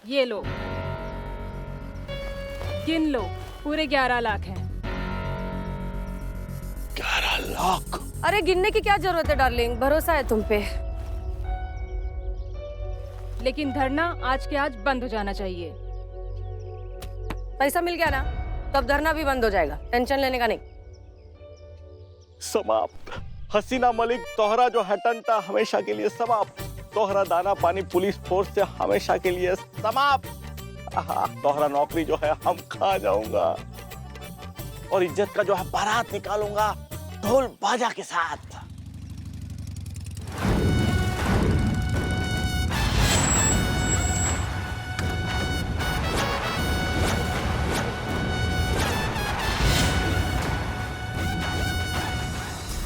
ये लो, गिन लो, पूरे 11 लाख हैं। 11 लाख? अरे गिनने की क्या जरूरत है डार्लिंग, भरोसा है तुम पे। लेकिन धरना आज के आज बंद हो जाना चाहिए। पैसा मिल गया ना, तब धरना भी बंद हो जाएगा, टेंशन लेने का नहीं। समाप्त। हसीना मलिक तोहरा जो हटन था हमेशा के लिए समाप्त। तोहरा दाना पानी पुलिस फोर्स से हमेशा के लिए समाप्त। तोहरा नौकरी जो है हम खा जाऊंगा और इज्जत का जो है बारात निकालूंगा ढोल बाजा के साथ।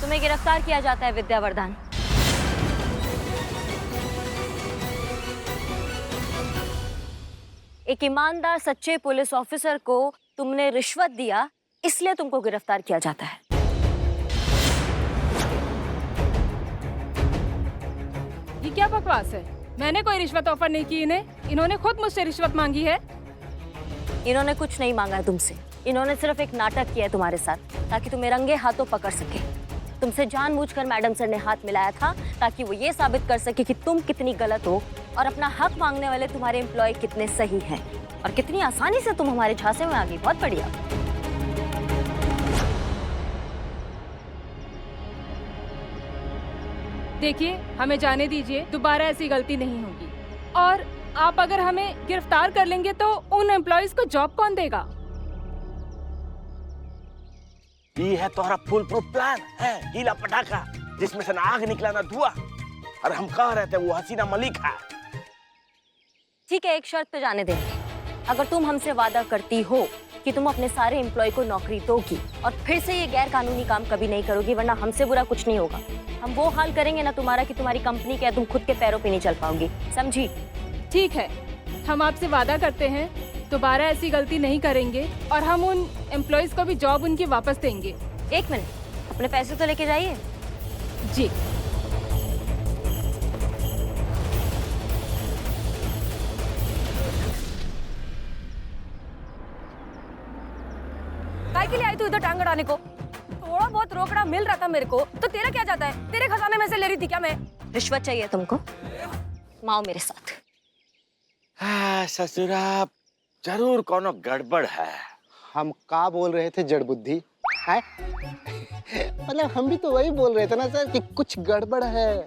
तुम्हें गिरफ्तार किया जाता है विद्यावर्धन। एक ईमानदार सच्चे पुलिस ऑफिसर को तुमने रिश्वत दिया, इसलिए तुमको गिरफ्तार किया जाता है। ये क्या बकवास है? मैंने कोई रिश्वत ऑफर नहीं की इन्हें, इन्होंने खुद मुझसे रिश्वत मांगी है। इन्होंने कुछ नहीं मांगा है तुमसे, इन्होंने सिर्फ एक नाटक किया है तुम्हारे साथ ताकि तुम्हें रंगे हाथों पकड़ सके। तुमसे जानबूझकर मैडम सर ने हाथ मिलाया था ताकि वो ये साबित कर सके कि तुम कितनी गलत हो और अपना हक मांगने वाले तुम्हारे एम्प्लॉय कितने सही हैं और कितनी आसानी से तुम हमारे झांसे में आ गई। बहुत बढ़िया। देखिए, हमें जाने दीजिए, दोबारा ऐसी गलती नहीं होगी। और आप अगर हमें गिरफ्तार कर लेंगे तो उन एम्प्लॉयज को जॉब कौन देगा? ये है तोहरा फुल प्रूफ प्लान है, गीला पटाखा जिसमें से ना आग निकला ना धुआं। और हम कह रहे थे वो हसीना मलिक है। ठीक है, एक शर्त पे जाने देंगे। अगर तुम हमसे वादा करती हो कि तुम अपने सारे एम्प्लॉय को नौकरी दोगी और फिर से ये गैर कानूनी काम कभी नहीं करोगी, वरना हमसे बुरा कुछ नहीं होगा। हम वो हाल करेंगे ना तुम्हारा कि तुम्हारी कंपनी क्या तुम खुद के पैरों पे नहीं चल पाओगी, समझी? ठीक है, हम आपसे वादा करते हैं दोबारा ऐसी गलती नहीं करेंगे और हम उन एम्प्लॉयज को भी जॉब उनकी वापस देंगे। एक मिनट, अपने पैसे तो लेके जाइए। जी। काय के लिए आई तू इधर टांग अड़ाने को? थोड़ा बहुत रोकड़ा मिल रहा था मेरे को, तो तेरा क्या जाता है? तेरे खजाने में से ले रही थी क्या मैं? रिश्वत चाहिए तुमको? माओ मेरे साथ। ससुरा जरूर कोनो गड़बड़ है। हम का बोल रहे थे जड़ बुद्धि है? मतलब हम भी तो वही बोल रहे थे ना सर कि कुछ गड़बड़ है।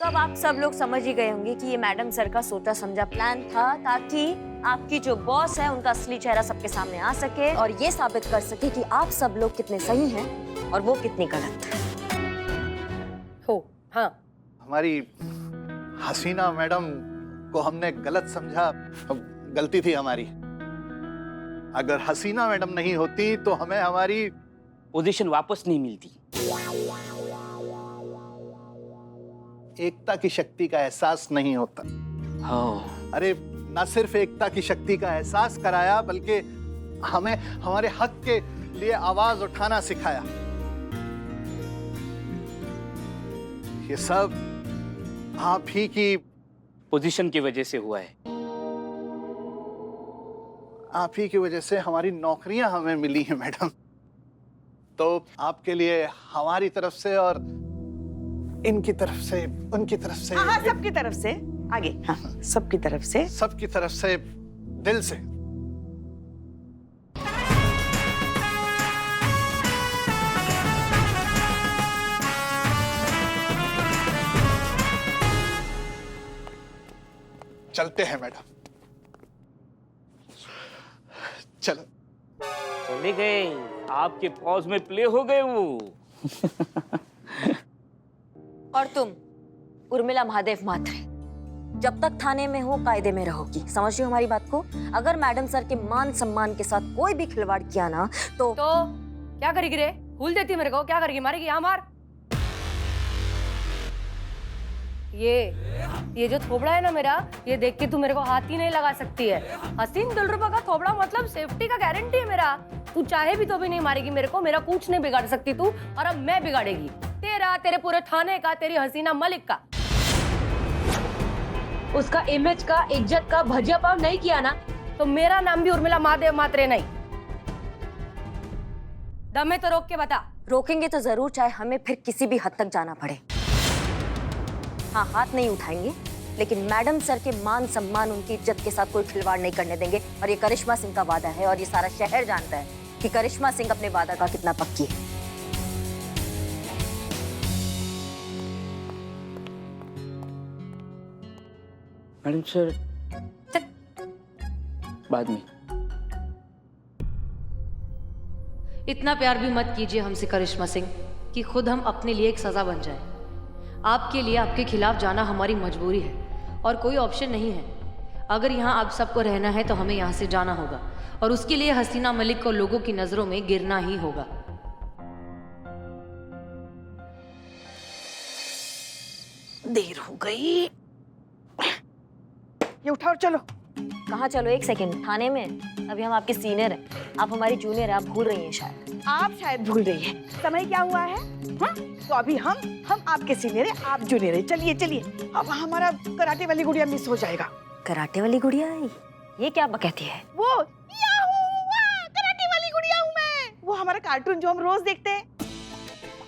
तो अब आप सब लोग समझ ही गए होंगे कि ये मैडम सर का सोचा समझा प्लान था ताकि आपकी जो बॉस है उनका असली चेहरा सबके सामने आ सके और ये साबित कर सके कि आप सब लोग कितने सही हैं और वो कितनी गलत हो। हाँ, हमारी हसीना मैडम को हमने गलत समझा, गलती थी हमारी। अगर हसीना मैडम नहीं होती तो हमें हमारी पोजीशन वापस नहीं मिलती। एकता की शक्ति का एहसास नहीं होता। हाँ। अरे न सिर्फ एकता की शक्ति का एहसास कराया बल्कि हमें हमारे हक के लिए आवाज उठाना सिखाया। ये सब आप ही की पोजीशन की वजह से हुआ है। आप ही की वजह से हमारी नौकरियां हमें मिली हैं मैडम। तो आपके लिए हमारी तरफ से और इनकी तरफ से, उनकी तरफ से, हाँ, सबकी तरफ से आगे, हाँ, सबकी तरफ से, सबकी तरफ से दिल से। चलते हैं मैडम, चलो। चले गए, आपके पॉज में प्ले हो गए वो। और तुम उर्मिला महादेव मात्रे, जब तक थाने में हो कायदे में रहोगी, समझ रही हो हमारी बात को? अगर मैडम सर के मान सम्मान के साथ कोई भी खिलवाड़ किया ना तो क्या करेगी रे? भूल देती मेरे को, क्या करेगी? मारेगी? यहाँ मार। ये ये जो थोबड़ा है ना मेरा, ये देख के तू मेरे को हाथ ही नहीं लगा सकती है। हसीन दिलरुबा का थोबड़ा मतलब सेफ्टी का गारंटी है मेरा। तू चाहे भी तो भी नहीं मारेगी मेरे को, मेरा कुछ नहीं बिगाड़ सकती तू, और अब मैं बिगाड़ेगी तेरा, तेरे पूरे थाने का, तेरी हसीना मलिक का। उसका इमेज का, इज्जत का भजिया पाव नहीं किया ना तो मेरा नाम भी उर्मिला महादेव मात्रे नहीं। दम है तो रोक के बता। रोकेंगे तो जरूर, चाहे हमें फिर किसी भी हद तक जाना पड़े। हाँ, हाथ नहीं उठाएंगे, लेकिन मैडम सर के मान सम्मान, उनकी इज्जत के साथ कोई खिलवाड़ नहीं करने देंगे। और ये करिश्मा सिंह का वादा है, और ये सारा शहर जानता है कि करिश्मा सिंह अपने वादा का कितना पक्की है। मैडम सर, बाद में। इतना प्यार भी मत कीजिए हमसे करिश्मा सिंह कि खुद हम अपने लिए एक सजा बन जाए। आपके लिए आपके खिलाफ जाना हमारी मजबूरी है और कोई ऑप्शन नहीं है। अगर यहाँ आप सबको रहना है तो हमें यहाँ से जाना होगा, और उसके लिए हसीना मलिक को लोगों की नजरों में गिरना ही होगा। देर हो गई, ये उठाओ चलो। कहाँ चलो? एक सेकंड, थाने में? अभी हम आपके सीनियर हैं, आप हमारी जूनियर हैं, आप भूल रही हैं शायद। आप शायद भूल रही है समय क्या हुआ है। हाँ? तो अभी हम आपके सीनियर है, आप जूनियर है। चलिए चलिए, अब हमारा कराटे वाली गुड़िया मिस हो जाएगा। कराटे वाली गुड़िया? ये क्या कहती है? वो कराटे वाली गुड़िया हूँ मैं, वो हमारा कार्टून जो हम रोज देखते हैं।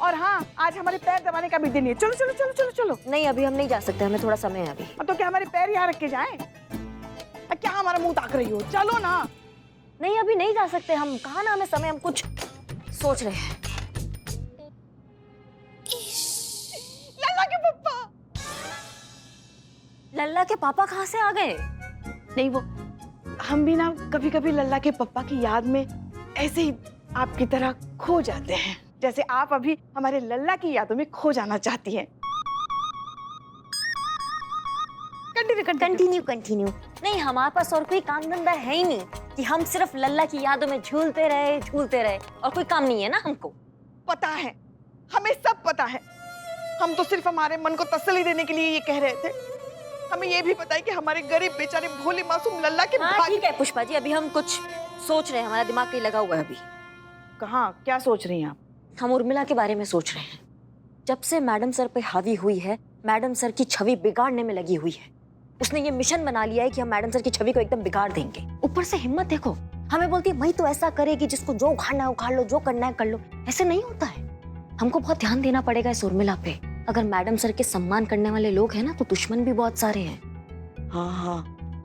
और हाँ, आज हमारे पैर दबाने का भी दिन है। चलो चलो चलो चलो चलो। नहीं, अभी हम नहीं जा सकते, हमें थोड़ा समय है अभी। तो क्या हमारे पैर यहाँ रख के जाएं? क्या हमारा मुंह ताक रही हो? चलो ना। नहीं, अभी नहीं जा सकते हम। कहा ना हमें समय, हम कुछ सोच रहे हैं। लल्ला के पापा। लल्ला के पापा कहाँ से आ गए? नहीं, वो हम भी ना कभी कभी लल्ला के पापा की याद में ऐसे ही आपकी तरह खो जाते हैं, जैसे आप अभी हमारे लल्ला की यादों में खो जाना चाहती हैं। कंटिन्यू। नहीं, हमारे पास और कोई काम धंधा है ही नहीं कि हम सिर्फ लल्ला की यादों में झूलते रहे, और कोई काम नहीं है ना हमको। पता है, हमें सब पता है। हम तो सिर्फ हमारे मन को तसल्ली देने के लिए ये कह रहे थे। हमें ये भी पता है कि हमारे गरीब बेचारे भोले मासूम लल्ला के हाँ, ठीक है पुष्पा जी, अभी हम कुछ सोच रहे हैं, हमारा दिमाग कहीं लगा हुआ है अभी। कहाँ, क्या सोच रही हैं आप? हम उर्मिला के बारे में सोच रहे हैं। जब से मैडम सर पे हावी हुई है, मैडम सर की छवि बिगाड़ने में लगी हुई है। उसने ये मिशन बना लिया है कि हम मैडम सर की छवि को एकदम बिगाड़ देंगे। ऊपर से हिम्मत देखो, हमें बोलती है वही तो ऐसा करेगी, जिसको जो उखाड़ना है उखाड़ लो, जो करना है कर लो। ऐसे नहीं होता है। हमको बहुत ध्यान देना पड़ेगा इस उर्मिला पे। अगर मैडम सर के सम्मान करने वाले लोग हैं ना, तो दुश्मन भी बहुत सारे हैं। हाँ।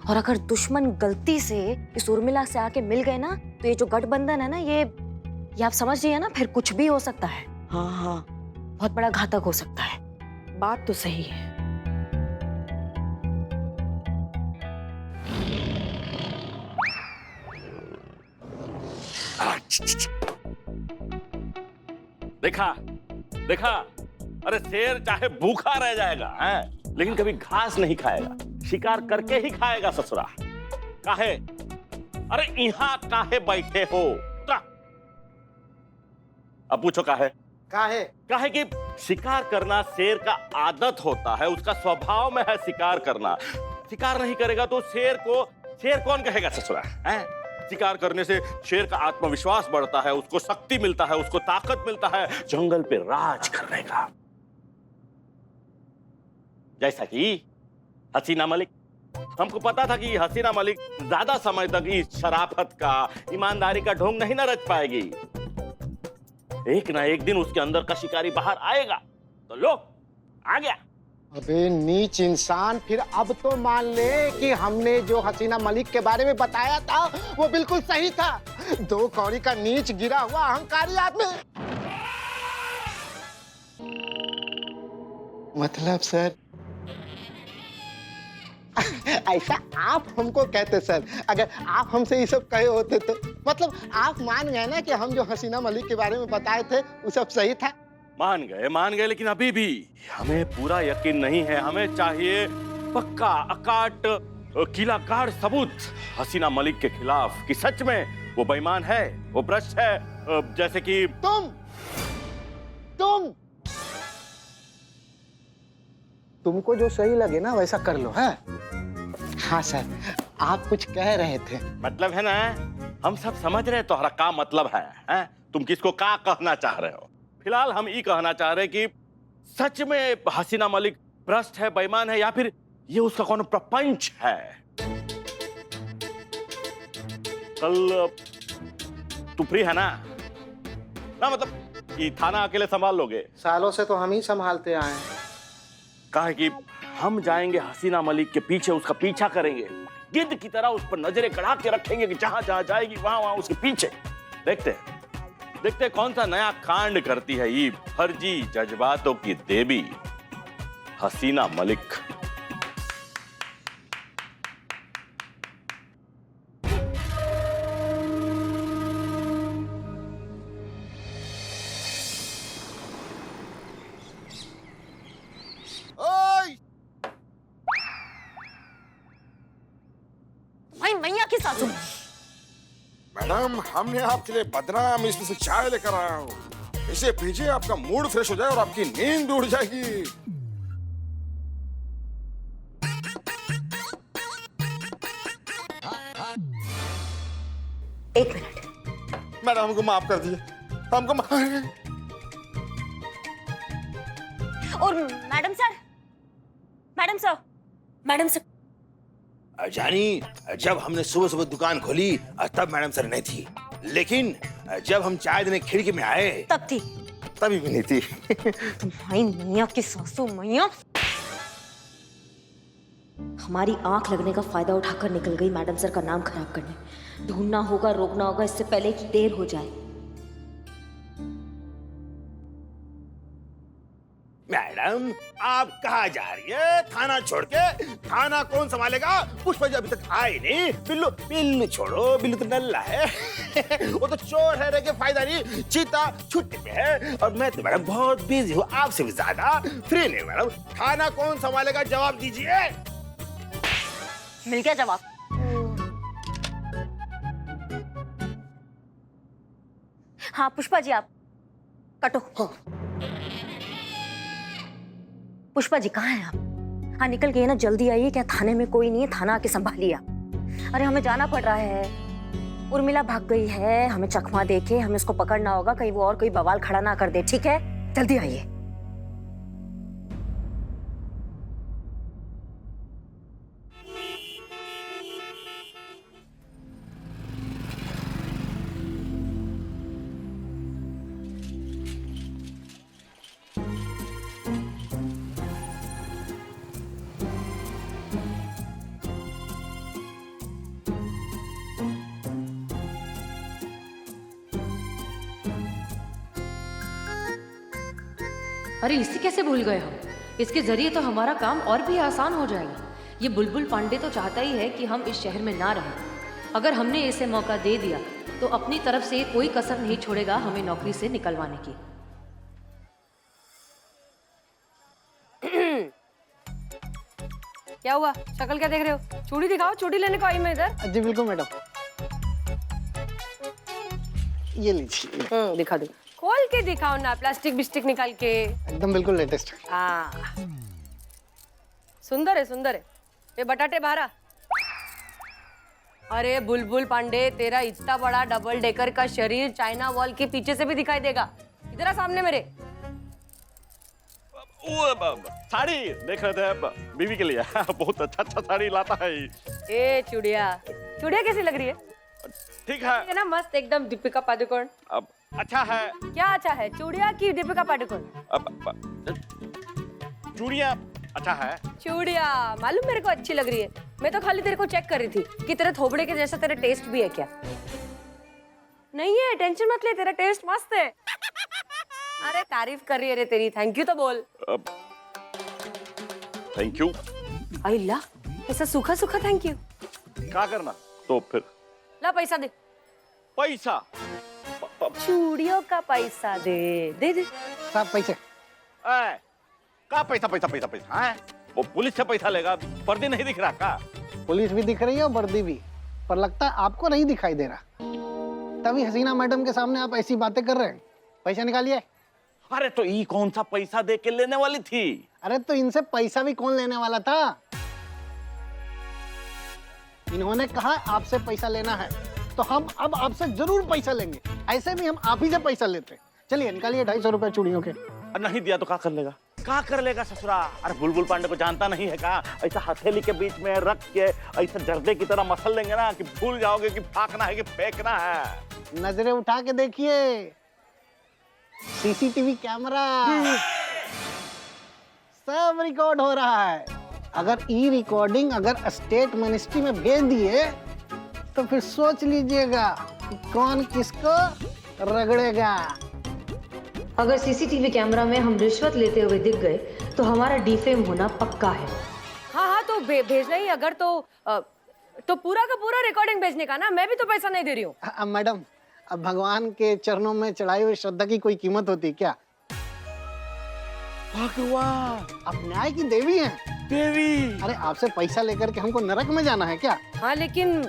और अगर दुश्मन गलती से इस उर्मिला से आके मिल गए ना, तो ये जो गठबंधन है ना, ये आप समझ रही है ना, फिर कुछ भी हो सकता है। हाँ, बहुत बड़ा घातक हो सकता है। बात तो सही है। देखा, अरे शेर चाहे भूखा रह जाएगा हैं, लेकिन कभी घास नहीं खाएगा, शिकार करके ही खाएगा ससुरा। काहे? अरे यहाँ काहे बैठे हो? अब पूछो काहे? काहे कि शिकार करना शेर का आदत होता है, उसका स्वभाव में है शिकार करना। शिकार नहीं करेगा तो शेर कौन कहेगा ससुरा हैं? शिकार करने से शेर का आत्मविश्वास बढ़ता है, उसको शक्ति मिलता है, उसको ताकत मिलता है जंगल पे राज करने का। जैसा कि हसीना मलिक, हमको पता था कि हसीना मलिक ज्यादा समय तक इस शराफत का, ईमानदारी का ढोंग नहीं न रच पाएगी। एक ना एक दिन उसके अंदर का शिकारी बाहर आएगा। तो लो, आ गया। अबे नीच इंसान, फिर अब तो मान ले कि हमने जो हसीना मलिक के बारे में बताया था वो बिल्कुल सही था। 2 कौड़ी का नीच गिरा हुआ अहंकारी आदमी। मतलब सर ऐसा आप हमको कहते सर, अगर आप हमसे ये सब कहे होते तो मतलब आप मान गए ना कि हम जो हसीना मलिक के बारे में बताए थे वो सब सही था। मान गए, लेकिन अभी भी हमें पूरा यकीन नहीं है। हमें चाहिए पक्का अकाट किला गाड़ सबूत हसीना मलिक के खिलाफ कि सच में वो बेईमान है, वो भ्रष्ट है। जैसे कि तुमको जो सही लगे ना वैसा कर लो है। हाँ सर, आप कुछ कह रहे थे। मतलब है ना, हम सब समझ रहे तोहरा का मतलब है, हैं? तुम किसको का कहना चाह रहे हो। फिलहाल हम ये कहना चाह रहे कि सच में हसीना मलिक भ्रष्ट है, बेईमान है, या फिर ये उसका कौन प्रपंच है। कल तू फ्री है ना? मतलब ये थाना अकेले संभाल लोगे? सालों से तो हम ही संभालते आए हैं। कहा कि हम जाएंगे हसीना मलिक के पीछे, उसका पीछा करेंगे, गिद्ध की तरह उस पर नजरें गड़ा के रखेंगे कि जहां जहां जाएगी वहां वहां उसके पीछे। देखते कौन सा नया कांड करती है ये फर्जी जज्बातों की देवी हसीना मलिक। भाई मैया की सासू। मैडम, हमने आपके लिए बदनाम इसमें से चाय लेकर आया हूँ। इसे पीजिए, आपका मूड फ्रेश हो जाए और आपकी नींद उड़ जाएगी। एक मिनट। मैडम, हमको माफ कर दीजिए, हमको माफ। और madam sir, madam sir, madam sir. जानी, जब हमने सुबह सुबह दुकान खोली तब मैडम सर नहीं थी, लेकिन जब हम चाय देने खिड़की में आए तब थी। तभी भी नहीं थी। भाई मैया की सासू मैया। हमारी आंख लगने का फायदा उठाकर निकल गई मैडम सर का नाम खराब करने। ढूंढना होगा, रोकना होगा इससे पहले कि देर हो जाए। मैडम, आप कहाँ जा रही है? थाना छोड़ के? थाना कौन संभालेगा? पुष्पा जी अभी तक आए नहीं। बिल्लू बिल्लू छोड़ो, बिल्लू तो नल्ला है। वो तो चोर है, रह के फायदा नहीं। चीता छुट्टी पे है और मैं तो मैडम बहुत बिजी हूँ, आपसे भी ज्यादा फ्री नहीं। मैडम, थाना कौन संभालेगा? जवाब दीजिए। मिल गया जवाब। हाँ पुष्पा जी, आप कटो। हाँ। पुष्पा जी कहाँ हैं आप? हाँ निकल गए ना, जल्दी आइए। क्या थाने में कोई नहीं है? थाना आके संभालिए। अरे हमें जाना पड़ रहा है। उर्मिला भाग गई है, हमें चकमा देके हमें उसको पकड़ना होगा, कहीं वो और कोई बवाल खड़ा ना कर दे। ठीक है, जल्दी आइए। अरे इसे कैसे भूल गए हम? इसके जरिए तो हमारा काम और भी आसान हो जाएगा। ये बुलबुल पांडे तो चाहता ही है कि हम इस शहर में ना रहें। अगर हमने इसे मौका दे दिया तो अपनी तरफ से कोई कसर नहीं छोड़ेगा हमें नौकरी से निकलवाने की। क्या हुआ? शक्ल क्या देख रहे हो? चूड़ी दिखाओ, चूड़ी लेने को आई मैं इधर। जी बिल्कुल मैडम, ये लीजिए। दिखा दो। खोल के दिखाओ ना, प्लास्टिक बिस्टिक निकाल के। एकदम बिल्कुल लेटेस्ट। सुंदर है, सुंदर है। ये बटाटे बाहर। अरे बुलबुल पांडे, तेरा इतना बड़ा डबल डेकर का शरीर चाइना वॉल के पीछे से भी दिखाई देगा। इधर आ सामने मेरे। साड़ी देख रहे थे बीवी के लिए। बहुत अच्छा साड़ी लाता है। ए चूड़िया, चूड़िया कैसी लग रही है? ठीक है ना, मस्त एकदम दीपिका पादुकोण। अब अच्छा है। क्या अच्छा है? चूड़िया की दीपिका पादुकोण? चूड़िया अच्छा है। चूड़िया मालूम मेरे को अच्छी लग रही है। मैं तो खाली तेरे को चेक कर रही थी कि तेरे थोबड़े के जैसा तेरा टेस्ट भी है क्या। नहीं है, टेंशन मत ले, तेरा टेस्ट मस्त है। अरे तारीफ कर रही है रे तेरी, थैंक यू तो बोल। Thank you. अल्लाह, ऐसा सूखा सूखा थैंक यू क्या करना तो फिर? ला पैसा दे। पैसा? चूड़ियों का पैसा दे। दे दे साहब पैसे। का पैसा पैसा पैसा पैसा है? वो पुलिस से पैसा लेगा, वर्दी नहीं दिख रहा का? पुलिस भी दिख रही है और वर्दी भी, पर लगता है आपको नहीं दिखाई दे रहा। तभी हसीना मैडम के सामने आप ऐसी बातें कर रहे हैं। पैसा निकालिए। अरे तो ई कौन सा पैसा दे के लेने वाली थी? अरे तो इनसे पैसा भी कौन लेने वाला था? इन्होंने कहा आपसे पैसा लेना है, तो हम अब आपसे जरूर पैसा लेंगे। ऐसे भी हम आप ही से पैसा लेते हैं। चलिए निकालिए 250 रुपए चूड़ियों के। नहीं दिया तो क्या कर लेगा? क्या कर लेगा ससुरा? अरे बुलबुल पांडे को जानता नहीं है क्या? ऐसा हथेली के बीच में रख के ऐसा जर्दे की तरह मसल लेंगे ना कि भूल जाओगे कि फाकना है कि फेंकना है। नजरें उठा के देखिए, सीसीटीवी कैमरा सब रिकॉर्ड हो रहा है। अगर ई रिकॉर्डिंग अगर स्टेट मिनिस्ट्री में भेज दिए तो फिर सोच लीजिएगा कौन किसको रगड़ेगा। अगर सीसीटीवी कैमरा में हम रिश्वत लेते हुए दिख गए तो हमारा डिफेम होना पक्का है। हाँ तो भेजना ही अगर तो पूरा का पूरा रिकॉर्डिंग भेजने का ना, मैं भी तो पैसा नहीं दे रही हूँ। मैडम, अब भगवान के चरणों में चढ़ाई हुई श्रद्धा की कोई कीमत होती क्या? भगवान आप न्याय की देवी हैं। देवी? अरे आपसे पैसा लेकर के हमको नरक में जाना है क्या? हाँ लेकिन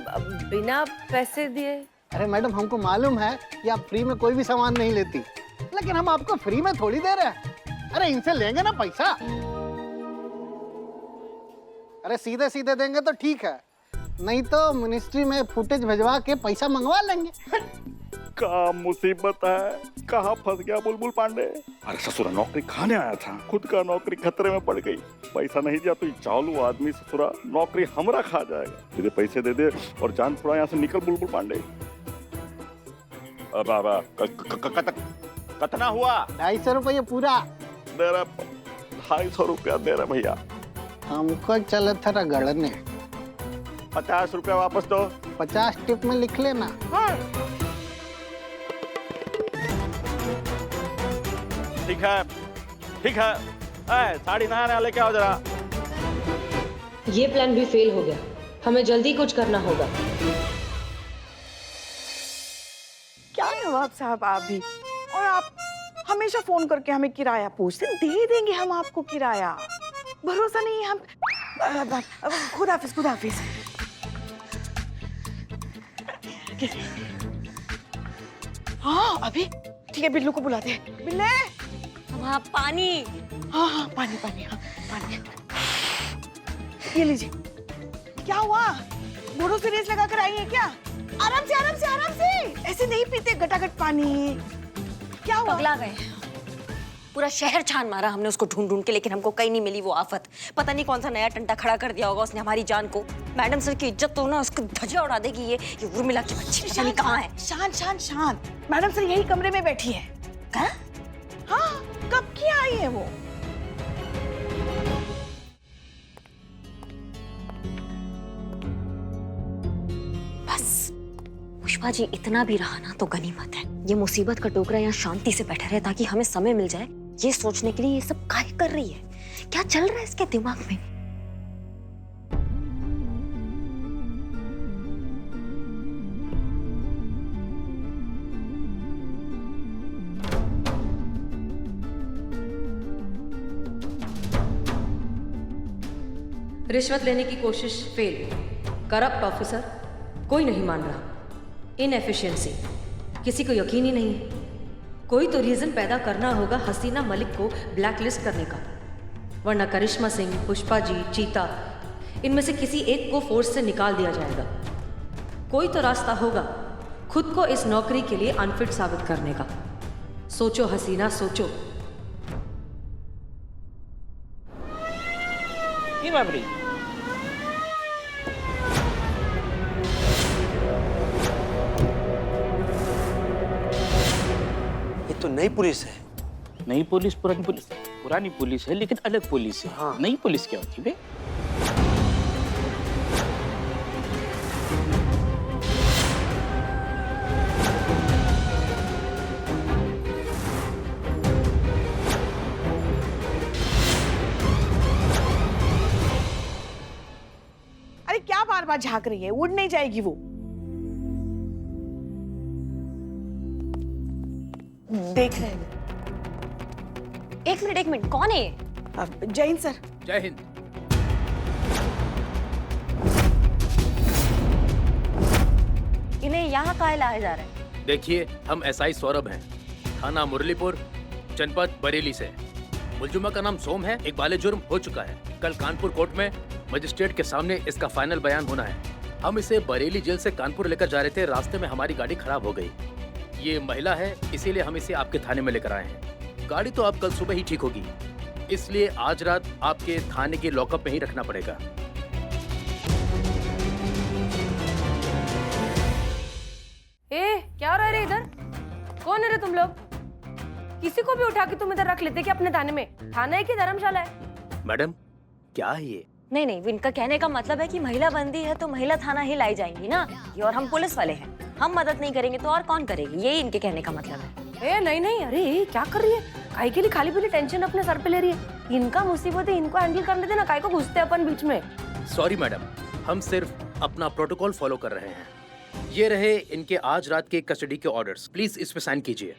बिना पैसे दिए। अरे मैडम, हमको मालूम है कि आप फ्री में कोई भी सामान नहीं लेती, लेकिन हम आपको फ्री में थोड़ी दे रहे हैं। अरे इनसे लेंगे ना पैसा। अरे सीधे सीधे देंगे तो ठीक है, नहीं तो मिनिस्ट्री में फुटेज भिजवा के पैसा मंगवा लेंगे। क्या मुसीबत है, कहाँ फंस गया बुलबुल पांडे? अरे ससुरा नौकरी खाने आया था, खुद का नौकरी खतरे में पड़ गई। पैसा नहीं दिया तो ये चालू आदमी ससुरा नौकरी हमरा खा जाएगा। सीधे पैसे दे दे और जान थोड़ा यहाँ से निकल बुलबुल पांडे। कितना हुआ? 250 रुपये पूरा दे रहा। 250 रुपया दे रहा भैया। हमको चले था रगड़ने। 50 रुपया वापस दो। 50 टिप में लिख लेना। ठीक है ठीक है। साड़ी नया लेके आओ जरा। ये प्लान भी फेल हो गया, हमें जल्दी कुछ करना होगा। क्या नवाब साहब आप भी, और आप हमेशा फोन करके हमें किराया पूछते। दे देंगे हम आपको किराया, भरोसा नहीं है हम। खुदा हाफिज खुदा हाफिज। हाँ अभी ठीक है, बिल्लू को बुलाते हैं। बिल्ले वहाँ पानी। हाँ पानी पानी, हाँ पानी। ये लीजिए। क्या हुआ, घोड़ों से रेस लगा कर आई है क्या? आराम से आराम से आराम से, ऐसे नहीं पीते गटागट पानी। क्या हुआ? पगला गए। पूरा शहर छान मारा हमने उसको ढूंढ ढूंढ के, लेकिन हमको कहीं नहीं मिली वो आफत। पता नहीं कौन सा नया टंटा खड़ा कर दिया होगा उसने हमारी जान को। मैडम सर की इज्जत तो ना उसको धज्जियां उड़ा देगी। ये उर्मिला की बच्ची पता नहीं कहाँ है। शांत शांत शांत। मैडम सर यही कमरे में बैठी है। कहाँ? हाँ कब की आई है वो? बस पुष्पा जी, इतना भी रहा ना तो गनीमत है। ये मुसीबत का टोकरा यहाँ शांति से बैठा रहे ताकि हमें समय मिल जाए ये सोचने के लिए ये सब काहे कर रही है, क्या चल रहा है इसके दिमाग में। रिश्वत लेने की कोशिश फेल, करप्ट ऑफिसर कोई नहीं मान रहा, इनएफिशिएंसी किसी को यकीन ही नहीं है। कोई तो रीजन पैदा करना होगा हसीना मलिक को ब्लैकलिस्ट करने का, वरना करिश्मा सिंह, पुष्पा जी, चीता, इनमें से किसी एक को फोर्स से निकाल दिया जाएगा। कोई तो रास्ता होगा खुद को इस नौकरी के लिए अनफिट साबित करने का। सोचो हसीना, सोचो। बाबरी, ये तो नई पुलिस है। नई पुलिस पुरानी पुलिस? पुरानी पुलिस है लेकिन अलग पुलिस है। हाँ। नई पुलिस क्या होती है? अरे क्या बार बार झांक रही है, उड़ नहीं जाएगी वो। देख रहे हैं। एक मिनट, कौन है ये? जय हिंद सर। जय हिंद। इन्हें यहाँ काहे लाया जा रहा है? देखिए, हम एसआई सौरभ हैं, थाना मुरलीपुर, जनपद बरेली से। मुलजिमा का नाम सोम है, एक बाले जुर्म हो चुका है। कल कानपुर कोर्ट में मजिस्ट्रेट के सामने इसका फाइनल बयान होना है। हम इसे बरेली जेल से कानपुर लेकर जा रहे थे, रास्ते में हमारी गाड़ी खराब हो गई। ये महिला है, इसीलिए हम इसे आपके थाने में लेकर आए हैं। गाड़ी तो आप कल सुबह ही ठीक होगी, इसलिए आज रात आपके थाने के लॉकअप में ही रखना पड़ेगा। क्या हो रहा है रे इधर? कौन है रे तुम लोग? किसी को भी उठा के तुम इधर रख लेते क्या अपने थाने में? थाना है कि धर्मशाला है? मैडम क्या है ये? नहीं नहीं, इनका कहने का मतलब है कि महिला बंदी है तो महिला थाना ही लाई जाएंगी ना। ये और हम पुलिस वाले हैं, हम मदद नहीं करेंगे तो और कौन करेगी, यही इनके कहने का मतलब है। नहीं नहीं, अरे क्या कर रही है? काय के लिए खाली पीली टेंशन अपने सर पे ले रही है? इनका मुसीबत है, इनको हैंडल करने देना, काय को घुसते अपन बीच में। सॉरी मैडम, हम सिर्फ अपना प्रोटोकॉल फॉलो कर रहे हैं। ये रहे इनके आज रात के कस्टडी के ऑर्डर्स, प्लीज इस पे साइन कीजिए।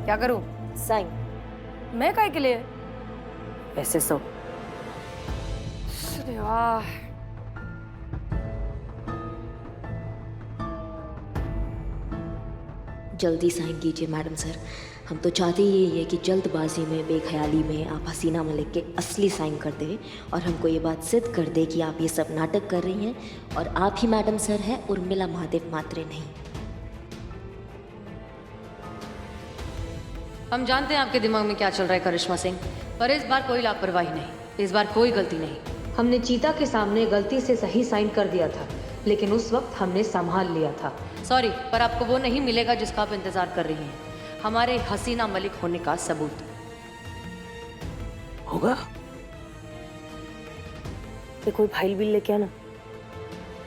क्या करूं? साइन। मैं काय के लिए? ऐसे सो। अरे वाह, जल्दी साइन कीजिए मैडम सर। हम तो चाहते ही यही है कि जल्दबाजी में, बेख्याली में आप हसीना मलिक के असली साइन कर दें और हमको ये बात सिद्ध कर दे कि आप ये सब नाटक कर रही हैं और आप ही मैडम सर हैं, उर्मिला महादेव मात्रे नहीं। हम जानते हैं आपके दिमाग में क्या चल रहा है करिश्मा सिंह, पर इस बार कोई लापरवाही नहीं, इस बार कोई गलती नहीं। हमने चीता के सामने गलती से सही साइन कर दिया था, लेकिन उस वक्त हमने संभाल लिया था। सॉरी, पर आपको वो नहीं मिलेगा जिसका आप इंतजार कर रही हैं, हमारे हसीना मलिक होने का सबूत। होगा? ये कोई फाइल बिल लेके आना।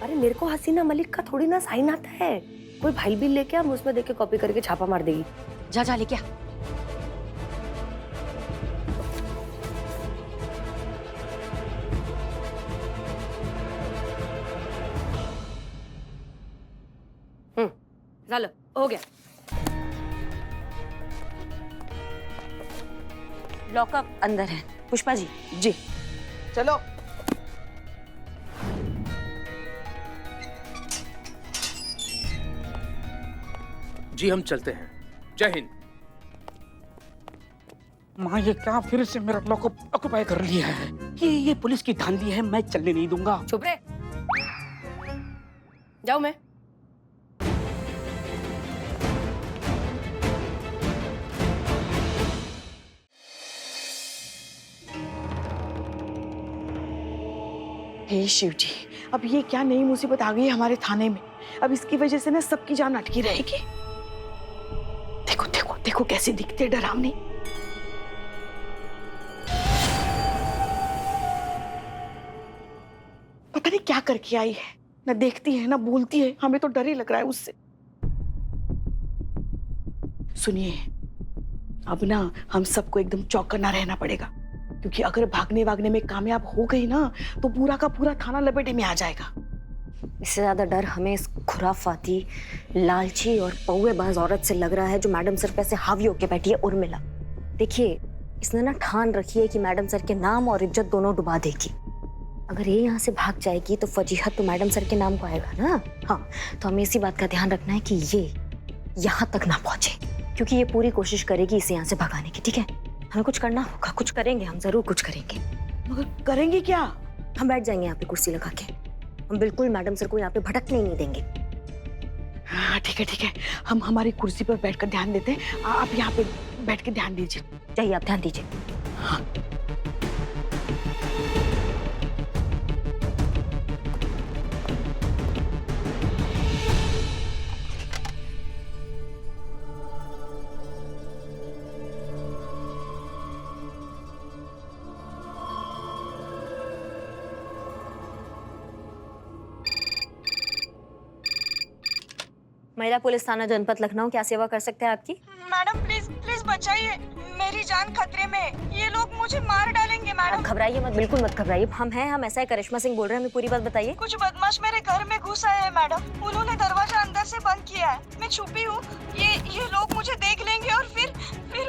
अरे मेरे को हसीना मलिक का थोड़ी ना साइन आता है। कोई फाइल बिल लेके आ, हम उसमें देख के कॉपी करके छापा मार देगी। जा जा लेके आ। चलो, हो गया। लॉकअप अंदर है। पुष्पा जी। जी चलो। जी हम चलते हैं, जय हिंद। माँ ये क्या फिर से मेरा लॉकअप ऑक्युपाई कर लिया है? ये पुलिस की धांधली है, मैं चलने नहीं दूंगा। चुप रहे। जाओ मैं। हे शिव जी, अब ये क्या नई मुसीबत आ गई है हमारे थाने में? अब इसकी वजह से ना सबकी जान अटकी रहेगी। देखो देखो देखो कैसे दिखते डरावनी। पता नहीं क्या करके आई है, ना देखती है ना बोलती है, हमें तो डर ही लग रहा है उससे। सुनिए, अब ना हम सबको एकदम चौकन्ना रहना पड़ेगा, क्योंकि अगर भागने वागने में कामयाब हो गई ना तो पूरा का पूरा थाना लपेटे में आ जाएगा। इससे ज्यादा डर हमें इस खुराफाती, लालची और पौएबाज औरत से लग रहा है जो मैडम सर पे ऐसे हावी होके बैठी है, उर्मिला। देखिए, इसने ना ठान रखी है कि मैडम सर के नाम और इज्जत दोनों डुबा देगी। अगर ये यहाँ से भाग जाएगी तो फजीहत तो मैडम सर के नाम को आएगा ना। हाँ, तो हमें इसी बात का ध्यान रखना है कि ये यहाँ तक ना पहुंचे, क्योंकि ये पूरी कोशिश करेगी इसे यहाँ से भगाने की। ठीक है, हमें कुछ करना होगा, कुछ करेंगे, हम जरूर कुछ करेंगे। मगर करेंगे क्या? हम बैठ जाएंगे यहाँ पे कुर्सी लगा के। हम बिल्कुल मैडम सर को यहाँ पे भटकने नहीं देंगे। हाँ ठीक है ठीक है, हम हमारी कुर्सी पर बैठकर ध्यान देते हैं, आप यहाँ पे बैठ के ध्यान दीजिए। चाहिए आप ध्यान दीजिए। हाँ। महिला पुलिस थाना जनपद लखनऊ, क्या सेवा कर सकते हैं आपकी? मैडम प्लीज प्लीज बचाइए, मेरी जान खतरे में, ये लोग मुझे मार डालेंगे मैडम। घबराइए मत, बिल्कुल मत घबराइए। हम हैं, हम ऐसा है करिश्मा सिंह बोल रहे हैं, हमें पूरी बात बताइए। कुछ बदमाश मेरे घर में घुस आए हैं मैडम, उन्होंने दरवाजा अंदर से बंद किया है, मैं छुपी हूँ, ये लोग मुझे देख लेंगे और फिर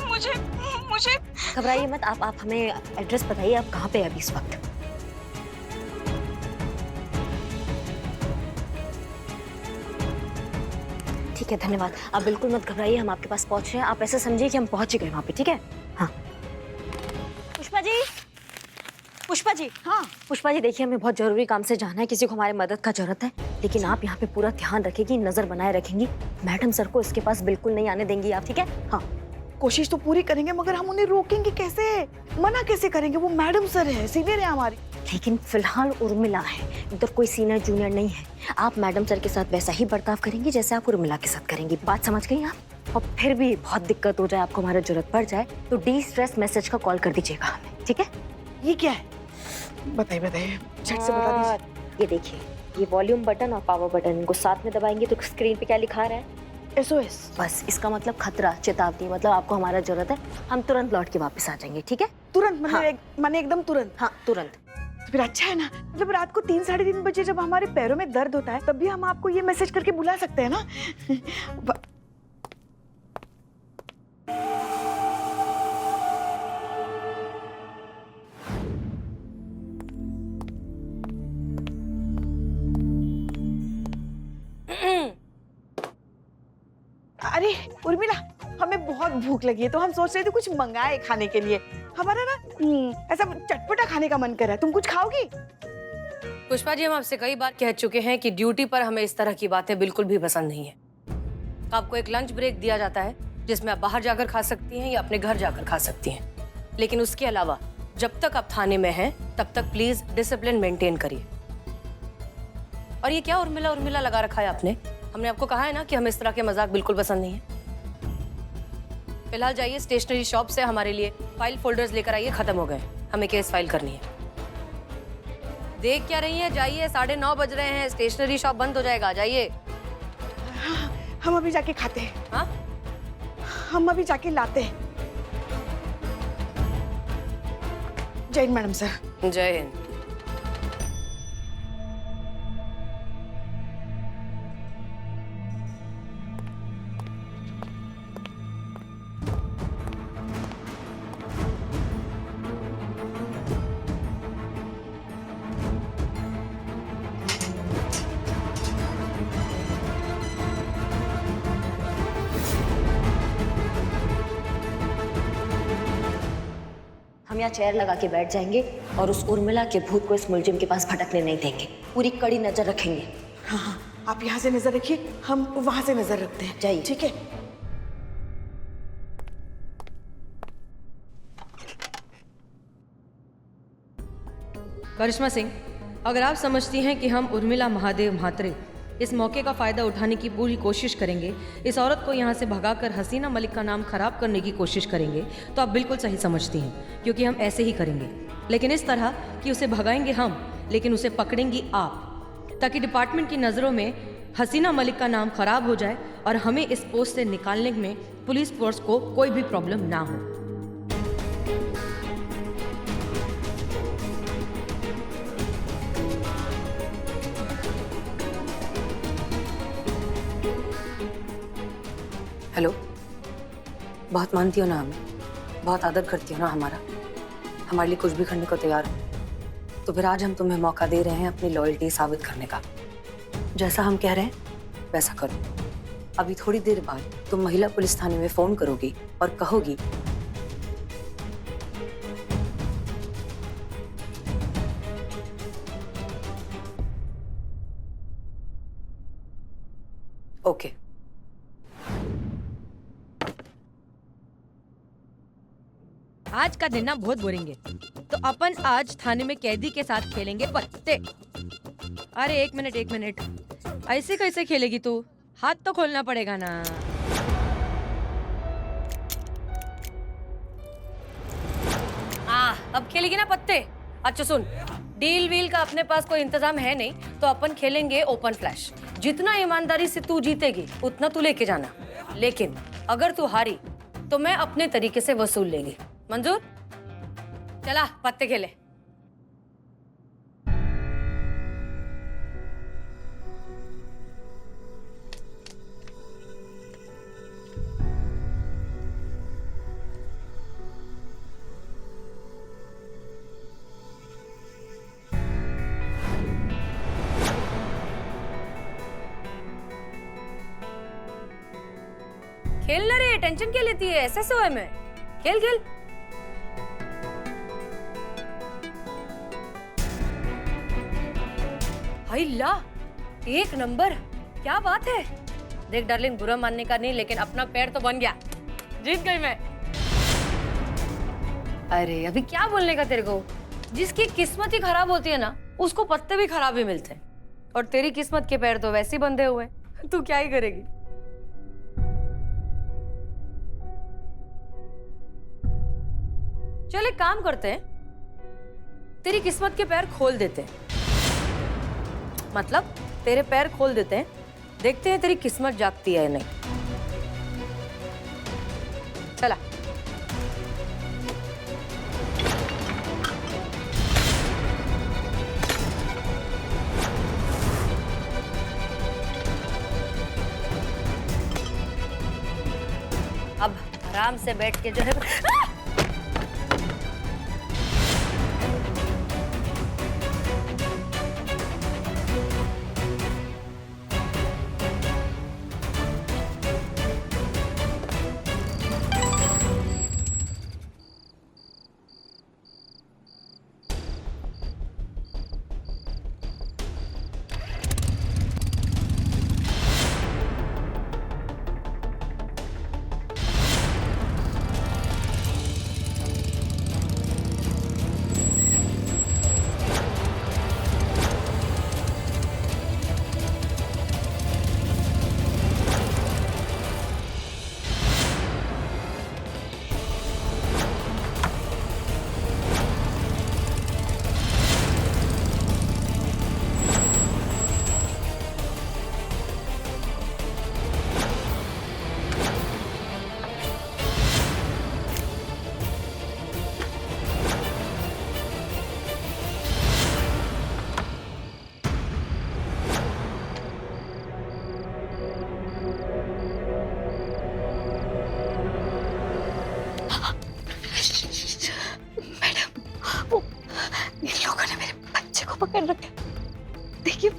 मुझे घबराइए मत, आप हमें एड्रेस बताइए, आप कहाँ पे है अभी इस वक्त? ठीक है, धन्यवाद। आप बिल्कुल मत घबराइए, हम आपके पास पहुंच रहे हैं। आप ऐसे समझिए कि हम पहुंच ही गए वहाँ पे, ठीक है? हाँ। पुष्पा जी, पुष्पा जी। हाँ पुष्पा जी, देखिए हमें बहुत जरूरी काम से जाना है, किसी को हमारी मदद का जरूरत है, लेकिन आप यहाँ पे पूरा ध्यान रखेंगी, नजर बनाए रखेंगी। मैडम सर को इसके पास बिल्कुल नहीं आने देंगी आप, ठीक है? हाँ। कोशिश तो पूरी करेंगे, मगर हम उन्हें रोकेंगे कैसे, मना कैसे करेंगे? वो मैडम सर है, सीनियर है हमारी। लेकिन फिलहाल उर्मिला है, इधर कोई सीनियर जूनियर नहीं है। आप मैडम सर के साथ वैसा ही बर्ताव करेंगी जैसे आप उर्मिला के साथ करेंगी। बात समझ गई आप? और फिर भी बहुत दिक्कत हो जाए, आपको हमारी जरूरत पड़ जाए, तो डी स्ट्रेस मैसेज का कॉल कर दीजिएगा हमें, ठीक है? ये क्या है? बताइए बताइए, झट से बता दीजिए। ये देखिए, ये वॉल्यूम बटन और पावर बटन, इनको साथ में दबाएंगे तो स्क्रीन पे क्या लिखा रहा है? SOS। बस इसका मतलब खतरा, चेतावनी, मतलब आपको हमारा जरूरत है। हम तुरंत लौट के वापस आ जाएंगे, ठीक है? तुरंत मतलब माने एकदम तुरंत? हाँ, तुरंत। तो फिर अच्छा है ना, मतलब रात को 3 साढ़े 3 बजे जब हमारे पैरों में दर्द होता है, तब भी हम आपको ये मैसेज करके बुला सकते हैं ना? अरे उर्मिला, हमें बहुत भूख लगी है, तो हम सोच रहे थे कुछ मंगाए खाने के लिए। हमारा ना ऐसा चटपटा खाने का मन कर रहा है, तुम कुछ खाओगी? पुष्पा जी, हम आपसे कई बार कह चुके हैं कि ड्यूटी पर हमें इस तरह की बातें बिल्कुल भी पसंद नहीं है। आपको एक लंच ब्रेक दिया जाता है जिसमें आप बाहर जाकर खा सकती हैं या अपने घर जाकर खा सकती हैं, लेकिन उसके अलावा जब तक आप थाने में हैं तब तक प्लीज डिसिप्लिन मेंटेन करिए। और ये क्या उर्मिला उर्मिला लगा रखा है आपने? हमने आपको कहा है ना कि हमें इस तरह के मजाक बिल्कुल पसंद नहीं है। फिलहाल जाइए स्टेशनरी शॉप से हमारे लिए फाइल फोल्डर्स लेकर आइए, खत्म हो गए, हमें केस फाइल करनी है। देख क्या रही है, जाइए, 9:30 बज रहे हैं, स्टेशनरी शॉप बंद हो जाएगा, जाइए। हम अभी जाके खाते हैं। हाँ, हम अभी जाके लाते हैं। जय हिंद मैडम सर। जय हिंद। हम यहाँ चेयर लगा के बैठ जाएंगे और उस उर्मिला के भूत को इस मुलजिम के पास भटकने नहीं देंगे, पूरी कड़ी नजर रखेंगे। हाँ हाँ, आप यहाँ से नजर रखिए, हम वहां से नजर रखते हैं। जाइए। ठीक है। करिश्मा सिंह, अगर आप समझती हैं कि हम उर्मिला महादेव म्हात्रे इस मौके का फायदा उठाने की पूरी कोशिश करेंगे, इस औरत को यहाँ से भगाकर हसीना मलिक का नाम खराब करने की कोशिश करेंगे, तो आप बिल्कुल सही समझती हैं, क्योंकि हम ऐसे ही करेंगे। लेकिन इस तरह कि उसे भगाएंगे हम, लेकिन उसे पकड़ेंगी आप, ताकि डिपार्टमेंट की नज़रों में हसीना मलिक का नाम खराब हो जाए और हमें इस पोस्ट से निकालने में पुलिस फोर्स को कोई भी प्रॉब्लम ना हो। हेलो, बहुत मानती हो ना हमें, बहुत आदर करती हो ना हमारा, हमारे लिए कुछ भी करने को तैयार हो, तो फिर आज हम तुम्हें मौका दे रहे हैं अपनी लॉयल्टी साबित करने का। जैसा हम कह रहे हैं वैसा करो। अभी थोड़ी देर बाद तुम महिला पुलिस थाने में फोन करोगी और कहोगी ओके। आज का दिन ना बहुत बोरिंग है, तो अपन आज थाने में कैदी के साथ खेलेंगे पत्ते। अरे एक मिनट, ऐसे कैसे खेलेगी तू? हाथ तो खोलना पड़ेगा ना। अब खेलेगी ना पत्ते? अच्छा सुन, डील वील का अपने पास कोई इंतजाम है नहीं, तो अपन खेलेंगे ओपन फ्लैश। जितना ईमानदारी से तू जीतेगी उतना तू लेके जाना, लेकिन अगर तू हारी तो मैं अपने तरीके से वसूल लेंगी। मंजूर? चला पत्ते खेले। खेलना रे, टेंशन क्या लेती है? एसएसओ है मैं, खेल खेल। हाय ला, 1 नंबर, क्या बात है। देख डार्लिंग, बुरा मानने का नहीं, लेकिन अपना पैर तो बन गया, जीत गई मैं। अरे अभी क्या बोलने का तेरे को? जिसकी किस्मत ही खराब होती है ना, उसको पत्ते भी खराब ही मिलते हैं। और तेरी किस्मत के पैर तो वैसे ही बंधे हुए हैं, तू क्या ही करेगी। चल एक काम करते हैं, तेरी किस्मत के पैर खोल देते हैं। मतलब तेरे पैर खोल देते हैं, देखते हैं तेरी किस्मत जागती है या नहीं। चला। अब आराम से बैठ के जो है पकड़ रखे। देखिए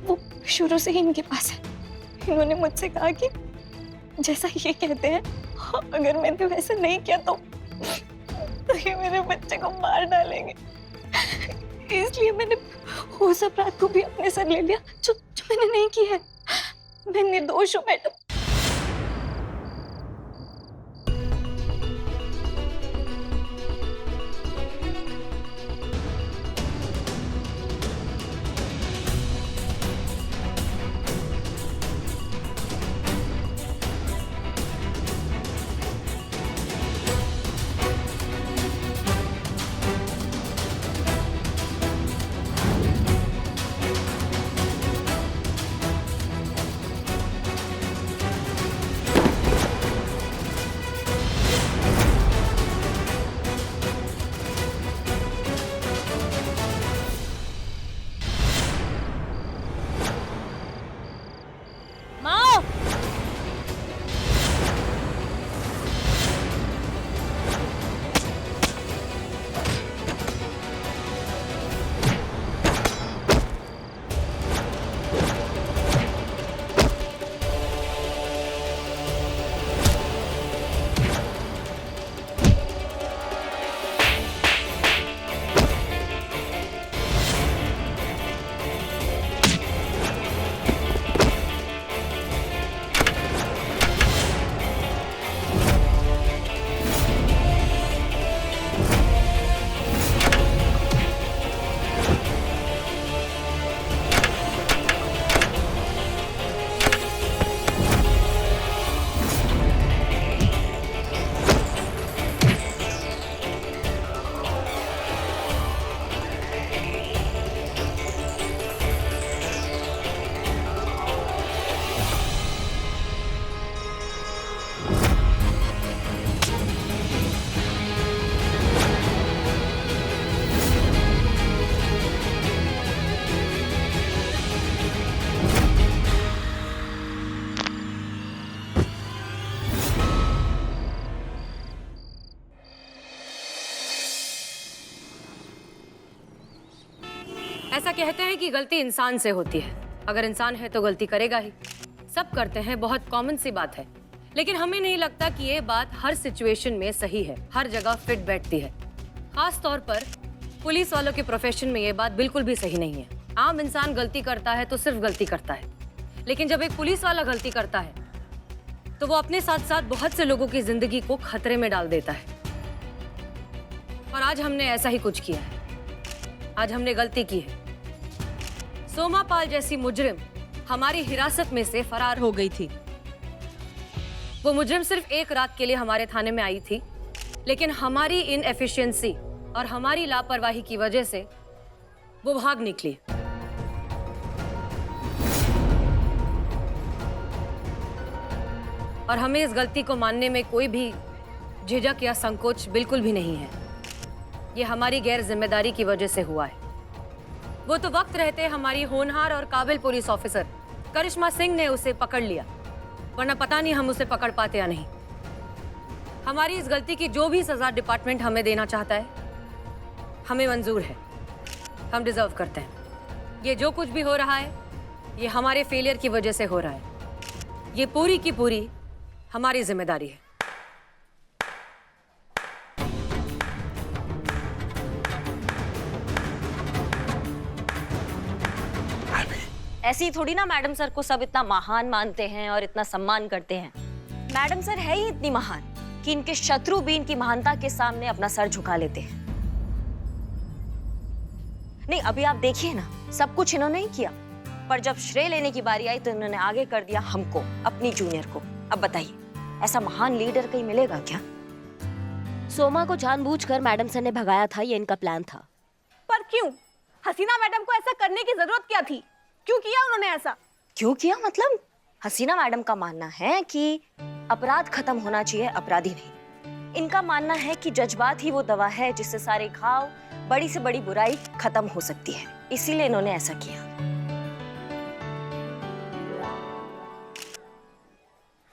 वो शुरू से ही इनके पास है। इन्होंने मुझसे कहा कि जैसा ये कहते हैं, अगर मैंने वैसा नहीं किया तो ये मेरे बच्चे को मार डालेंगे। इसलिए मैंने उस अपराध को भी अपने सर ले लिया जो मैंने नहीं किया है। मैं निर्दोष हूँ मैडम। ऐसा कहते हैं कि गलती इंसान से होती है। अगर इंसान है तो गलती करेगा ही। सब करते हैं, बहुत कॉमन सी बात है, लेकिन हमें नहीं लगता कि ये बात हर सिचुएशन में सही है, हर जगह फिट बैठती है। खास तौर पर पुलिस वालों के प्रोफेशन में ये बात बिल्कुल भी सही नहीं है। आम इंसान गलती करता है तो सिर्फ गलती करता है, लेकिन जब एक पुलिस वाला गलती करता है तो वो अपने साथ साथ बहुत से लोगों की जिंदगी को खतरे में डाल देता है। और आज हमने ऐसा ही कुछ किया है। आज हमने गलती की है। सोमा पाल जैसी मुजरिम हमारी हिरासत में से फरार हो गई थी। वो मुजरिम सिर्फ एक रात के लिए हमारे थाने में आई थी, लेकिन हमारी इनएफिशिएंसी और हमारी लापरवाही की वजह से वो भाग निकली। और हमें इस गलती को मानने में कोई भी झिझक या संकोच बिल्कुल भी नहीं है। ये हमारी गैर जिम्मेदारी की वजह से हुआ है। वो तो वक्त रहते हमारी होनहार और काबिल पुलिस ऑफिसर करिश्मा सिंह ने उसे पकड़ लिया, वरना पता नहीं हम उसे पकड़ पाते या नहीं। हमारी इस गलती की जो भी सजा डिपार्टमेंट हमें देना चाहता है, हमें मंजूर है, हम डिजर्व करते हैं। ये जो कुछ भी हो रहा है, ये हमारे फेलियर की वजह से हो रहा है। ये पूरी की पूरी हमारी जिम्मेदारी है। ऐसी थोड़ी ना मैडम सर को सब इतना महान मानते हैं और इतना सम्मान करते हैं। मैडम सर है ही इतनी महान कि इनके शत्रु भी इनकी महानता के सामने अपना सर झुका लेते हैं। नहीं, अभी आप देखिए ना, सब कुछ इन्होंने ही किया, पर जब श्रेय लेने की बारी आई तो इन्होंने आगे कर दिया हमको, अपनी जूनियर को। अब बताइए, ऐसा महान लीडर कहीं मिलेगा क्या? सोमा को जानबूझकर मैडम सर ने भगाया था, ये इनका प्लान था। पर क्यों? हसीना मैडम को ऐसा करने की जरूरत क्या थी? क्यों किया उन्होंने ऐसा? क्यों किया मतलब? हसीना मैडम का मानना है कि अपराध खत्म होना चाहिए, अपराधी नहीं। इनका मानना है कि जज्बात ही वो दवा है जिससे सारे घाव, बड़ी से बड़ी बुराई खत्म हो सकती है, इसीलिए इन्होंने ऐसा किया।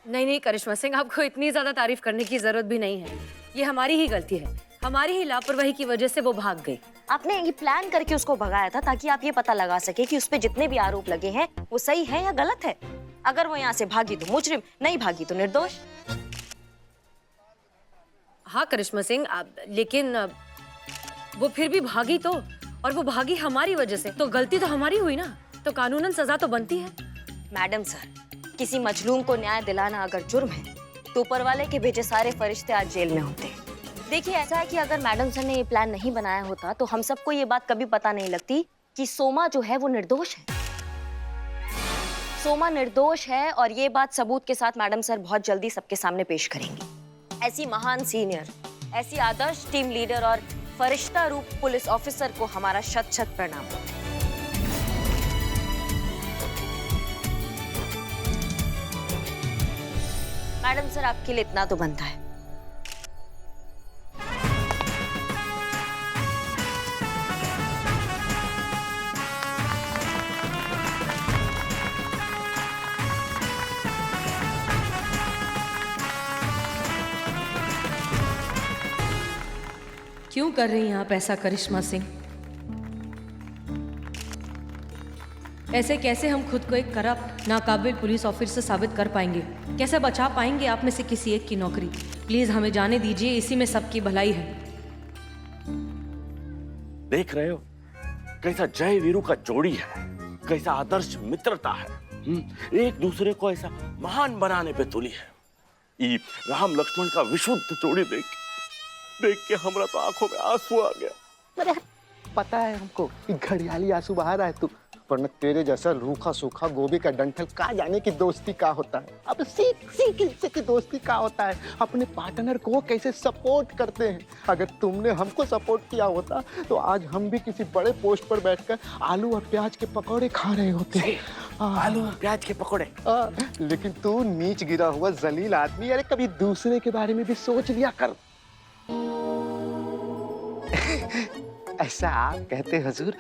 नहीं करिश्मा सिंह, आपको इतनी ज्यादा तारीफ करने की जरूरत भी नहीं है। ये हमारी ही गलती है, हमारी ही लापरवाही की वजह से वो भाग गई। आपने ये प्लान करके उसको भगाया था ताकि आप ये पता लगा सके कि उस पे जितने भी आरोप लगे हैं वो सही है या गलत है। अगर वो यहाँ से भागी तो मुजरिम, नहीं भागी तो निर्दोष। हाँ करिश्मा सिंह, लेकिन वो फिर भी भागी तो, और वो भागी हमारी वजह से, तो गलती तो हमारी हुई ना, तो कानूनन सजा तो बनती है। मैडम सर, किसी मजलूम को न्याय दिलाना अगर जुर्म है तो ऊपर वाले के भेजे सारे फरिश्ते आज जेल में होते। देखिए, ऐसा है कि अगर मैडम सर ने ये प्लान नहीं बनाया होता तो हम सबको ये बात कभी पता नहीं लगती कि सोमा जो है वो निर्दोष है। सोमा निर्दोष है और ये बात सबूत के साथ मैडम सर बहुत जल्दी सबके सामने पेश करेंगी। ऐसी महान सीनियर, ऐसी आदर्श टीम लीडर और फरिश्ता रूप पुलिस ऑफिसर को हमारा शत शत प्रणाम। मैडम सर, आपके लिए इतना तो बनता है। क्यों कर रही हैं आप ऐसा करिश्मा सिंह? ऐसे कैसे हम खुद को एक करप्ट, नाकाबिल पुलिस ऑफिसर साबित कर पाएंगे? कैसे बचा पाएंगे आप में से किसी एक की नौकरी? प्लीज हमें जाने दीजिए, इसी में सबकी भलाई है। देख रहे हो कैसा जय वीरू का जोड़ी है, कैसा आदर्श मित्रता है। एक दूसरे को ऐसा महान बनाने पे तुली है। ये राम लक्ष्मण का विशुद्ध जोड़ी देख के हमरा तो आंखों में आंसू आ गया। अरे पता है हमको कि घड़ियाली आंसू बहा रहा है तू, वरना तेरे जैसा रूखा सूखा गोभी का डंठल का जाने की दोस्ती का होता है। अब सीख इससे की दोस्ती का होता है, अपने पार्टनर को कैसे सपोर्ट करते हैं। अगर तुमने हमको सपोर्ट किया होता तो आज हम भी किसी बड़े पोस्ट पर बैठकर आलू और प्याज के पकौड़े खा रहे होते। आलू और प्याज के पकौड़े। लेकिन तू नीच गिरा हुआ जलील आदमी, अरे कभी दूसरे के बारे में भी सोच लिया कर। ऐसा आप कहते हुजूर,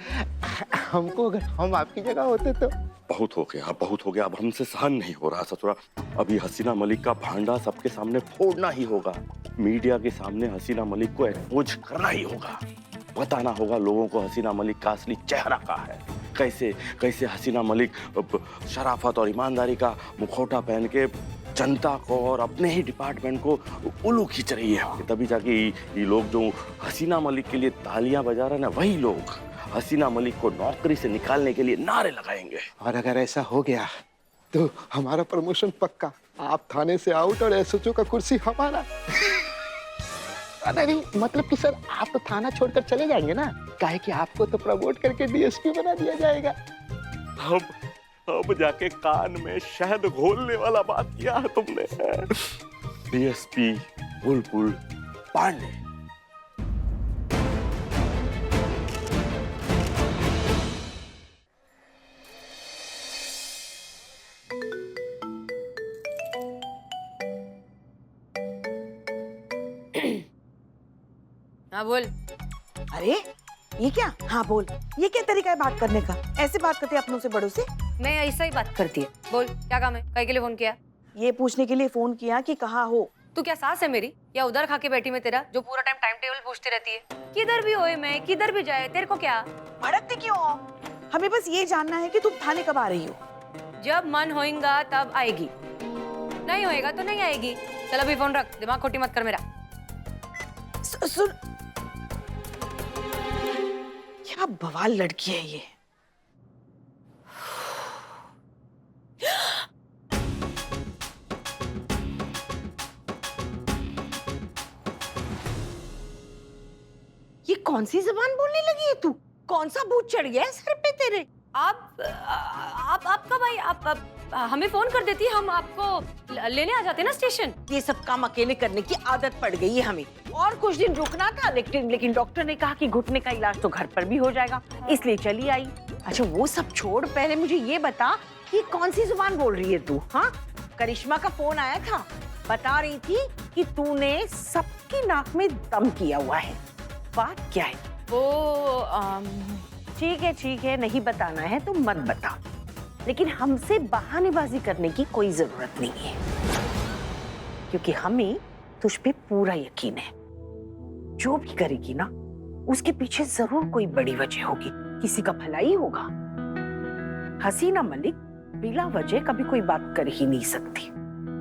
हमको अगर हम आपकी जगह होते तो। बहुत हो गया, बहुत हो गया, अब हमसे सहन नहीं हो रहा ससुरा। अभी हसीना मलिक का भांडा सबके सामने फोड़ना ही होगा, मीडिया के सामने हसीना मलिक को एक्सपोज करना ही होगा, बताना होगा लोगों को हसीना मलिक का असली चेहरा क्या है, कैसे कैसे हसीना मलिक शराफत और ईमानदारी का मुखौटा पहन के जनता को और अपने ही डिपार्टमेंट को उल्लू खींच रही है। तभी जाके ये लोग जो हसीना मलिक के लिए तालियां बजा रहे हैं ना, वही लोग हसीना मलिक को नौकरी से निकालने के लिए नारे लगाएंगे। और अगर ऐसा हो गया तो हमारा प्रमोशन पक्का। आप थाने से आउट और एसएचओ का कुर्सी हमारा। अरे मतलब कि सर आप तो थाना छोड़कर चले जाएंगे ना, काहे कि आपको तो प्रमोट करके डीएसपी बना दिया जाएगा। अब जाके कान में शहद घोलने वाला बात किया है तुमने। डीएसपी बुलबुल पांडे। हाँ बोल। अरे ये क्या? हाँ बोल। ये क्या तरीका है बात करने का? ऐसे बात करते अपनों से बड़ों से? मैं ऐसा ही बात करती है। बोल क्या काम है? कहीं के लिए फोन किया? ये पूछने के लिए फोन किया कि कहाँ हो। तू क्या सास है मेरी या उधर खा के बैठी मैं तेरा, जो पूरा टाइम टेबल पूछती रहती है? किधर भी होए मैं, किधर भी जाए, तेरे को क्या? भड़कती क्यों हो? हमें बस ये जानना है कि तुम थाने कब आ रही हो। जब मन होएगा तब आएगी, नहीं होएगा तो नहीं आएगी। चल अभी फोन रख, दिमाग खोटी मत कर मेरा। सुन, क्या बवाल लड़की है ये। ये कौन सी जबान बोलने लगी है तू? कौन सा भूत चढ़ गया है सर पे तेरे? आप कब आई? आप हमें फोन कर देती, हम आपको लेने आ जाते ना स्टेशन। ये सब काम अकेले करने की आदत पड़ गई है हमें। और कुछ दिन रुकना था, लेकिन डॉक्टर ने कहा कि घुटने का इलाज तो घर पर भी हो जाएगा, इसलिए चली आई। अच्छा वो सब छोड़, पहले मुझे ये बता कि कौन सी जुबान बोल रही है तू? हाँ, करिश्मा का फोन आया था, बता रही थी कि तूने सबकी नाक में दम किया हुआ है। बात क्या है? वो ठीक है, नहीं बताना है तो मत बता, लेकिन हमसे बहानेबाजी करने की कोई जरूरत नहीं है, क्योंकि हमें तुझ पे पूरा यकीन है। जो भी करेगी ना, उसके पीछे जरूर कोई बड़ी वजह होगी, किसी का भला ही होगा। हसीना मलिक बिला वजह कभी कोई बात कर ही नहीं सकती,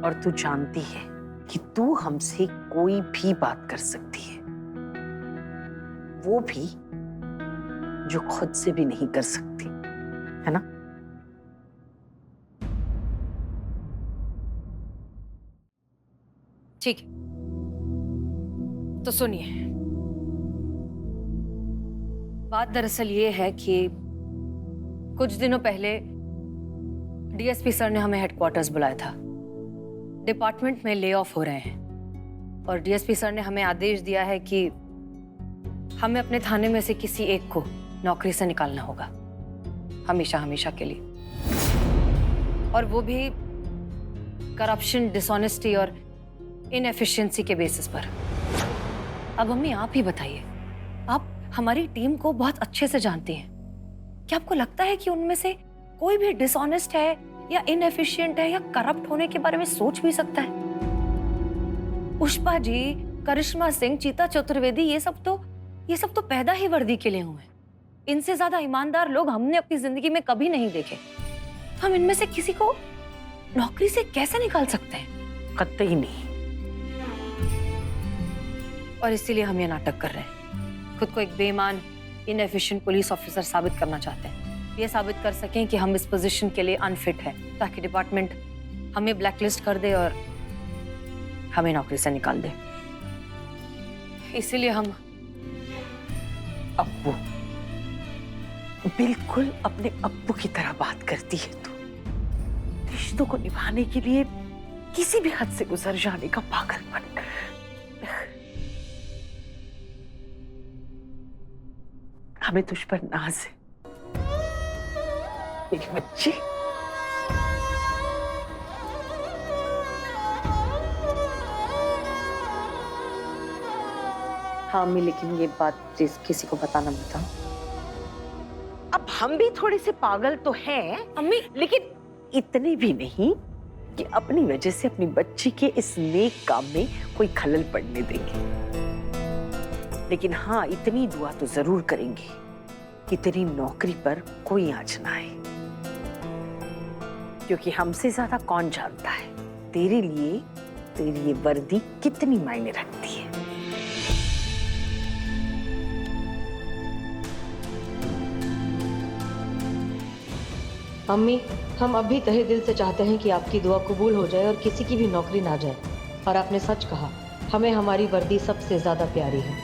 और तू जानती है कि तू हमसे कोई भी बात कर सकती है, वो भी जो खुद से भी नहीं कर सकती, है ना? ठीक है, तो सुनिए, बात दरअसल ये है कि कुछ दिनों पहले डीएसपी सर ने हमें हेडक्वार्टर्स बुलाया था। डिपार्टमेंट में ले ऑफ हो रहे हैं और डीएसपी सर ने हमें आदेश दिया है कि हमें अपने थाने में से किसी एक को नौकरी से निकालना होगा, हमेशा हमेशा के लिए, और वो भी करप्शन, डिसऑनेस्टी और इनएफिशिएंसी के बेसिस पर। अब मम्मी आप ही बताइए, आप हमारी टीम को बहुत अच्छे से जानती हैं, क्या आपको लगता है कि उनमें से कोई भी डिसऑनेस्ट है या इनएफिशिएंट है या करप्ट होने के बारे में सोच भी सकता है? पुष्पा जी, करिश्मा सिंह, चीता चतुर्वेदी, ये सब तो पैदा ही वर्दी के लिए हुए हैं। इनसे ज्यादा ईमानदार लोग हमने अपनी जिंदगी में कभी नहीं देखे। हम इनमें से किसी को नौकरी से कैसे निकाल सकते हैं? कतई नहीं। और इसीलिए हम ये नाटक कर रहे हैं, खुद को एक बेईमान, इनएफिशिएंट पुलिस ऑफिसर साबित करना चाहते हैं। ये साबित कर सकें कि हम इस पोजीशन के लिए अनफिट है, ताकि डिपार्टमेंट हमें ब्लैकलिस्ट कर दे और हमें नौकरी से निकाल दे। इसीलिए हम अब्बू, बिल्कुल अपने अब्बू की तरह बात करती है तू। रिश्तों को निभाने के लिए किसी भी हद से गुजर जाने का पागलपन। हमें तुझ पर नाज है मेरी बच्ची। हाँ अम्मी, लेकिन ये बात प्लीज किसी को बताना मत। अब हम भी थोड़े से पागल तो हैं अम्मी, लेकिन इतने भी नहीं कि अपनी वजह से अपनी बच्ची के इस नेक काम में कोई खलल पड़ने देंगे। लेकिन हाँ, इतनी दुआ तो जरूर करेंगे कि तेरी नौकरी पर कोई आँच ना आए, क्योंकि हमसे ज्यादा कौन जानता है तेरे लिए तेरी ये वर्दी कितनी मायने रखती है। अम्मी, हम अभी तहे दिल से चाहते हैं कि आपकी दुआ कबूल हो जाए और किसी की भी नौकरी ना जाए। और आपने सच कहा, हमें हमारी वर्दी सबसे ज्यादा प्यारी है।